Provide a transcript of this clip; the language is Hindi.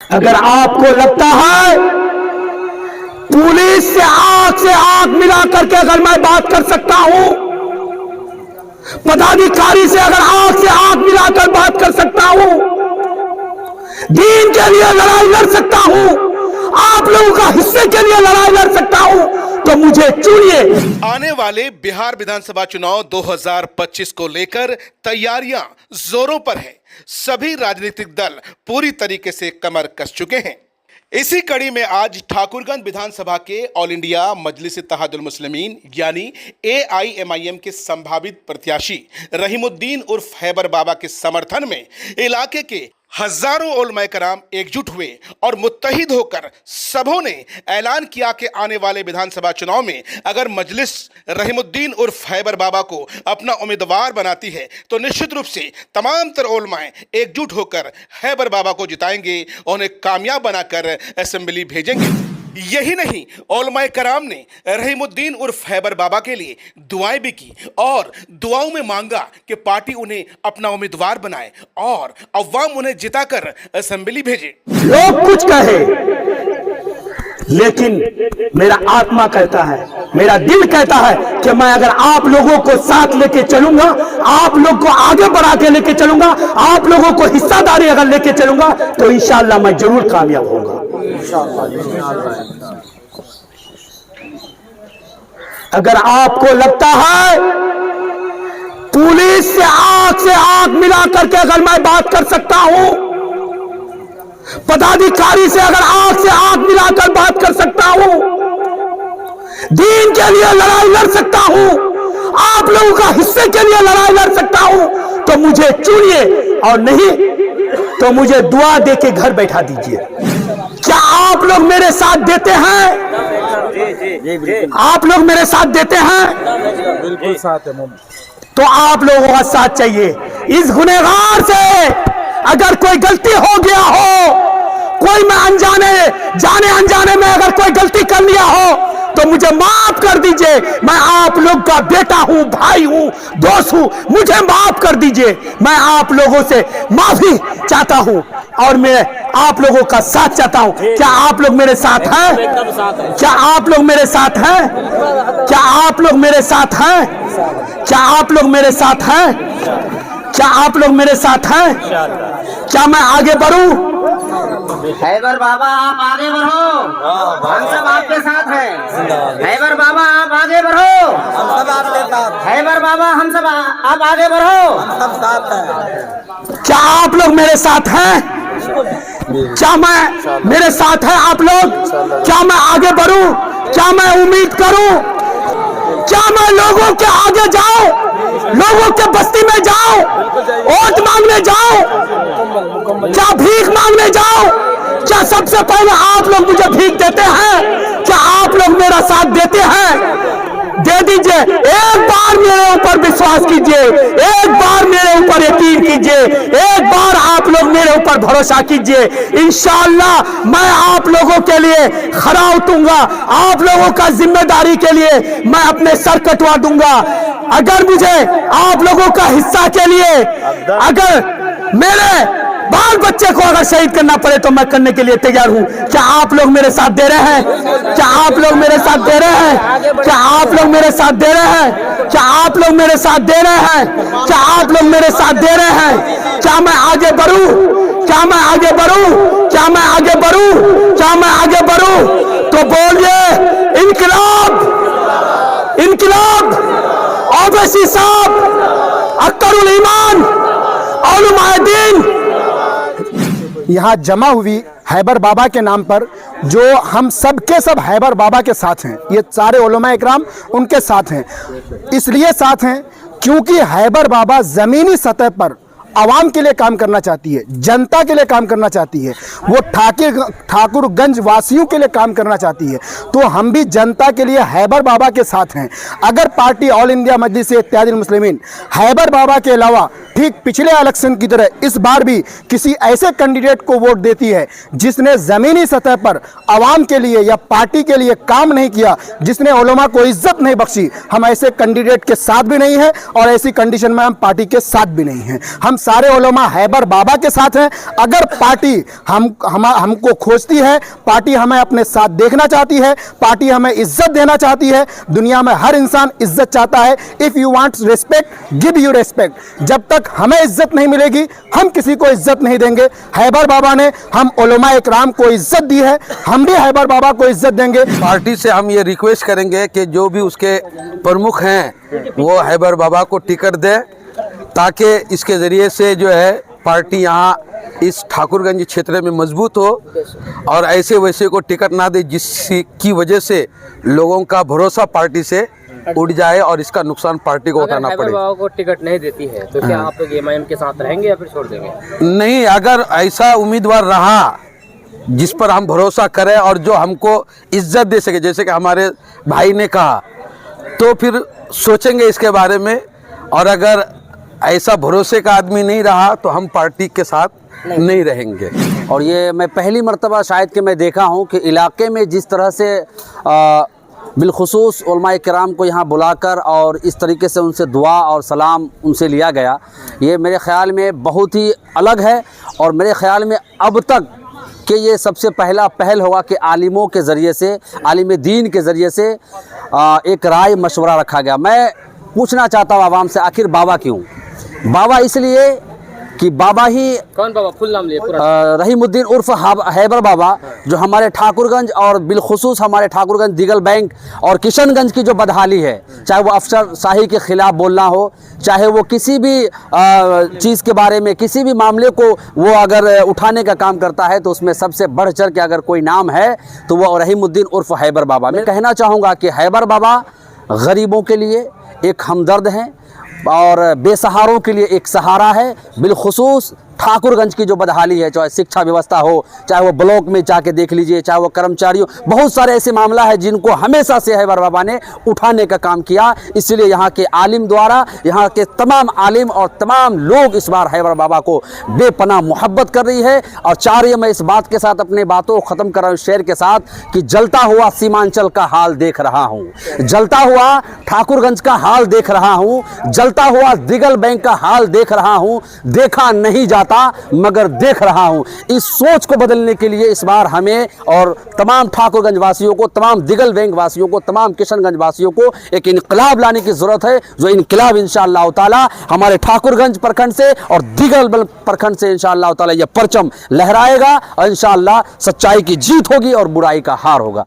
अगर आपको लगता है पुलिस से आंख मिला करके अगर मैं बात कर सकता हूं, पदाधिकारी से अगर आंख से आंख मिलाकर बात कर सकता हूं, दीन के लिए लड़ाई लड़ सकता हूं, आप लोगों का हिस्से के लिए लड़ाई लड़ सकता हूं, तो मुझे चुनिए। आने वाले बिहार विधानसभा चुनाव 2025 को लेकर तैयारियां जोरों पर हैं। सभी राजनीतिक दल पूरी तरीके से कमर कस चुके हैं। इसी कड़ी में आज ठाकुरगंज विधानसभा के ऑल इंडिया मजलिस इत्तेहादुल मुस्लिमीन यानी AIMIM के संभावित प्रत्याशी रहीमुद्दीन उर्फ हैबर बाबा के समर्थन में इलाके के हजारों उलमाए कराम एकजुट हुए और मुत्तहिद होकर सबों ने ऐलान किया कि आने वाले विधानसभा चुनाव में अगर मजलिस रहीमुद्दीन उर्फ हैबर बाबा को अपना उम्मीदवार बनाती है तो निश्चित रूप से तमाम तर उलमाए एकजुट होकर हैबर बाबा को जिताएंगे और उन्हें कामयाब बनाकर असेंबली भेजेंगे। यही नहीं, उलमाए कराम ने रहीमुद्दीन उर्फ हैबर बाबा के लिए दुआएं भी की और दुआओं में मांगा कि पार्टी उन्हें अपना उम्मीदवार बनाए और अवाम उन्हें जिताकर असेंबली भेजे। लोग कुछ कहे, लेकिन मेरा आत्मा कहता है, मेरा दिल कहता है कि मैं अगर आप लोगों को साथ लेके चलूंगा, आप लोग को आगे बढ़ा के लेके चलूंगा, आप लोगों को हिस्सेदारी अगर लेके चलूंगा तो इंशाअल्लाह मैं जरूर कामयाब होऊंगा। अगर आपको लगता है पुलिस से आंख मिला करके अगर मैं बात कर सकता हूं, पदाधिकारी से अगर आंख से आंख मिलाकर बात कर सकता हूं, दीन के लिए लड़ाई लड़ सकता हूं, आप लोगों का हिस्से के लिए लड़ाई लड़ सकता हूं, तो मुझे चुनिए और नहीं तो मुझे दुआ देके घर बैठा दीजिए। क्या आप लोग मेरे साथ देते हैं? आप लोग मेरे साथ देते हैं? बिल्कुल साथ है। तो आप लोगों का साथ चाहिए। इस गुनहगार से अगर कोई गलती हो गया हो, कोई मैं जाने अनजाने में अगर कोई गलती कर लिया हो तो मुझे माफ कर दीजिए। मैं आप लोग का बेटा हूं, भाई हूं, दोस्त हूं, मुझे माफ कर दीजिए। मैं आप लोगों से माफी चाहता हूं और मैं आप लोगों का साथ चाहता हूं। क्या आप लोग मेरे साथ हैं? क्या आप लोग मेरे साथ हैं? क्या आप लोग मेरे साथ हैं? क्या आप लोग मेरे साथ हैं? क्या आप लोग मेरे साथ हैं? क्या मैं आगे बढ़ूं? हैबर बाबा आप आगे बढ़ो, हम सब आपके साथ हैं। हैबर बाबा आप आगे बढ़ो, हम सब आपके साथ। हैबर बाबा हम सब आप आगे बढ़ो, हम सब साथ हैं। क्या आप लोग मेरे साथ हैं? क्या मैं मेरे साथ हैं आप लोग? क्या मैं आगे बढ़ूं? क्या मैं उम्मीद करूं? क्या मैं लोगों के आगे जाऊं, लोगों के बस्ती में जाऊं, वोट मांगने जाऊं, क्या भीख मांगने जाऊं? क्या सबसे पहले आप लोग मुझे भीख देते हैं? क्या आप लोग मेरा साथ देते हैं? दे दीजिए। एक बार मेरे ऊपर विश्वास कीजिए, एक बार मेरे ऊपर यकीन कीजिए, एक बार आप लोग मेरे ऊपर भरोसा कीजिए। इंशाअल्लाह मैं आप लोगों के लिए खरा उतरूंगा, आप लोगों का जिम्मेदारी के लिए मैं अपने सर कटवा दूंगा। अगर मुझे आप लोगों का हिस्सा के लिए अगर मेरे बाल बच्चे को अगर शहीद करना पड़े तो मैं करने के लिए तैयार हूं। क्या आप लोग मेरे साथ दे रहे हैं? क्या आप लोग मेरे साथ दे रहे हैं? क्या आप लोग मेरे साथ दे रहे हैं? क्या आप लोग मेरे साथ दे रहे हैं? क्या आप लोग मेरे साथ दे रहे हैं? क्या मैं आगे बढ़ूं? क्या मैं आगे बढ़ूं? क्या मैं आगे बढ़ूं? क्या मैं आगे बढ़ूं? तो बोलिए इनकलाब, इनकलाब, ओवैसी साहब, अख्तरुल ईमान, उलमाए दीन। यहाँ जमा हुई हैबर बाबा के नाम पर, जो हम सब के सब हैबर बाबा के साथ हैं। ये सारे उलमा इकराम उनके साथ हैं। इसलिए साथ हैं क्योंकि हैबर बाबा ज़मीनी सतह पर आवाम के लिए काम करना चाहती है, जनता के लिए काम करना चाहती है, वो ठाकुरगंज वासियों के लिए काम करना चाहती है। तो हम भी जनता के लिए हैबर बाबा के साथ हैं। अगर पार्टी ऑल इंडिया मजलिस इत्तेहादुल मुस्लिमीन हैबर बाबा के अलावा ठीक पिछले इलेक्शन की तरह इस बार भी किसी ऐसे कैंडिडेट को वोट देती है जिसने ज़मीनी सतह पर आवाम के लिए या पार्टी के लिए काम नहीं किया, जिसने उलमा को इज्जत नहीं बख्शी, हम ऐसे कैंडिडेट के साथ भी नहीं हैं और ऐसी कंडीशन में हम पार्टी के साथ भी नहीं हैं। हम सारे उलमा हैबर बाबा के साथ हैं। अगर पार्टी हमको खोजती है, पार्टी हमें अपने साथ देखना चाहती है, पार्टी हमें इज्जत देना चाहती है। दुनिया में हर इंसान इज्जत चाहता है। If you want respect give you respect. जब तक हमें इज्जत नहीं मिलेगी हम किसी को इज्जत नहीं देंगे। हैबर बाबा ने हम उलमा इकराम को इज्जत दी है, हम भी हैबर बाबा को इज्जत देंगे। पार्टी से हम ये रिक्वेस्ट करेंगे कि जो भी उसके प्रमुख हैं वो हैबर बाबा को टिकट दे, ताकि इसके ज़रिए से जो है पार्टी यहाँ इस ठाकुरगंज क्षेत्र में मजबूत हो और ऐसे वैसे को टिकट ना दे जिसकी वजह से लोगों का भरोसा पार्टी से उड़ जाए और इसका नुकसान पार्टी को उठाना पड़े। बाबा को टिकट नहीं देती है तो क्या आप लोग एमआईएम के साथ रहेंगे या फिर छोड़ देंगे? नहीं, अगर ऐसा उम्मीदवार रहा जिस पर हम भरोसा करें और जो हमको इज्जत दे सके, जैसे कि हमारे भाई ने कहा, तो फिर सोचेंगे इसके बारे में। और अगर ऐसा भरोसे का आदमी नहीं रहा तो हम पार्टी के साथ नहीं रहेंगे। और ये मैं पहली मर्तबा शायद कि मैं देखा हूँ कि इलाके में जिस तरह से बिलखुसूस उलमाए किराम को यहाँ बुलाकर और इस तरीके से उनसे दुआ और सलाम उनसे लिया गया, ये मेरे ख़्याल में बहुत ही अलग है। और मेरे ख़्याल में अब तक कि ये सबसे पहला पहल होगा कि आलिमों के ज़रिए से, आलिम दीन के ज़रिए से एक राय मशवरा रखा गया। मैं पूछना चाहता हूँ आवाम से, आखिर बाबा क्यों? बाबा इसलिए कि बाबा ही, कौन बाबा? फुल नाम लिए पूरा। रहीमुद्दीन उर्फ हैबर बाबा, जो हमारे ठाकुरगंज और बिलखुसूस हमारे ठाकुरगंज दिगल बैंक और किशनगंज की जो बदहाली है, चाहे वो अफसर शाही के ख़िलाफ़ बोलना हो, चाहे वो किसी भी चीज़ के बारे में, किसी भी मामले को वो अगर उठाने का काम करता है तो उसमें सबसे बढ़ चढ़ के अगर कोई नाम है तो वो रहीमुद्दीन उर्फ हैबर बाबा। मैं कहना चाहूँगा कि हैबर बाबा गरीबों के लिए एक हमदर्द हैं और बेसहारों के लिए एक सहारा है। बिलखुसूस ठाकुरगंज की जो बदहाली है, चाहे शिक्षा व्यवस्था हो, चाहे वो ब्लॉक में जाके देख लीजिए, चाहे वो कर्मचारियों, बहुत सारे ऐसे मामला है जिनको हमेशा से हैबर बाबा ने उठाने का काम किया। इसलिए यहाँ के आलिम द्वारा, यहाँ के तमाम आलिम और तमाम लोग इस बार हैबर बाबा को बेपनाह मोहब्बत कर रही है। और चाह रही है, मैं इस बात के साथ अपने बातों को ख़त्म कर रहा हूँ शेर के साथ, कि जलता हुआ सीमांचल का हाल देख रहा हूँ, जलता हुआ ठाकुरगंज का हाल देख रहा हूँ, जलता हुआ दिगल बैंक का हाल देख रहा हूँ। देखा नहीं जाता मगर देख रहा हूं। इस सोच को बदलने के लिए इस बार हमें और तमाम ठाकुरगंज वासियों को, तमाम दिगल बैंक वासियों को, तमाम किशनगंज वासियों को एक इनकलाब लाने की जरूरत है, जो इनकलाब इंशाअल्लाह ताला हमारे ठाकुरगंज प्रखंड से और दिगल प्रखंड से इंशाअल्लाह ताला यह परचम लहराएगा और इंशाअल्लाह सच्चाई की जीत होगी और बुराई का हार होगा।